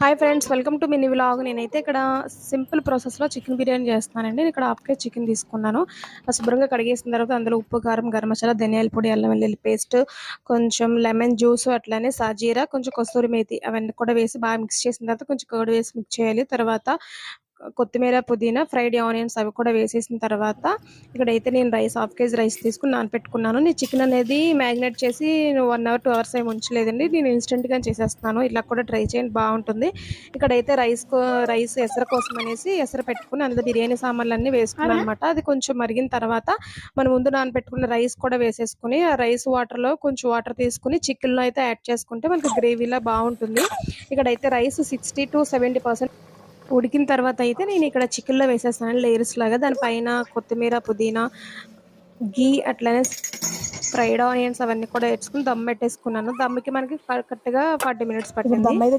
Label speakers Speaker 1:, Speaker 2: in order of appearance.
Speaker 1: Hi friends, welcome to mini vlog. నేనైతే ఇక్కడ simple ప్రాసెస్లో చికెన్ బిర్యానీ చేస్తున్నానండి. నేను ఇక్కడ హాఫ్ కేజీ చికెన్ తీసుకున్నాను. శుభ్రంగా కడిగేసిన తర్వాత అందులో ఉప్పు, కారం, గరం మసాలా, ధనియాల పొడి, అల్లం వెల్లుల్లి పేస్ట్, కొంచెం లెమన్ జ్యూస్, అట్లానే సాజీరా, కొంచెం కస్తూరి మేతి అవన్నీ కూడా వేసి బాగా మిక్స్ చేసిన తర్వాత కొంచెం కర్డ్ వేసి మిక్స్ చేయాలి. తర్వాత కొత్తిమీర, పుదీనా, ఫ్రైడ్ ఆనియన్స్ అవి కూడా వేసేసిన తర్వాత ఇక్కడైతే నేను హాఫ్ కేజీ రైస్ తీసుకుని నానపెట్టుకున్నాను. నేను చికెన్ అనేది మ్యారినేట్ చేసి 1 అవర్ 2 అవర్స్ ఏమి ఉంచలేదండి. నేను ఇన్స్టెంట్గా చేసేస్తున్నాను. ఇలా కూడా ట్రై చేయండి, బాగుంటుంది. ఇక్కడైతే రైస్ ఎసరు కోసం అనేసి ఎసరు పెట్టుకుని అందులో బిర్యానీ సామాన్లు అన్నీ వేసుకున్నాను అనమాట. అది కొంచెం మరిగిన తర్వాత మనం ముందు నానపెట్టుకున్న రైస్ కూడా వేసేసుకుని ఆ రైస్ వాటర్లో కొంచెం వాటర్ తీసుకుని చికెన్లో అయితే యాడ్ చేసుకుంటే మనకి గ్రేవీలా బాగుంటుంది. ఇక్కడైతే రైస్ 60-70% ఉడికిన తర్వాత అయితే నేను ఇక్కడ చికెన్లో వేసేస్తాను లేయర్స్ లాగా. దానిపైన కొత్తిమీర, పుదీనా, గీ, అట్లనే ఫ్రైడ్ ఆనియన్స్ అవన్నీ కూడా వేసుకుని దమ్ పెట్టేసుకున్నాను. దమ్కి మనకి కరెక్ట్గా 40 మినిట్స్
Speaker 2: ఇప్పుడు
Speaker 1: పట్టింది.
Speaker 2: దమ్ అయితే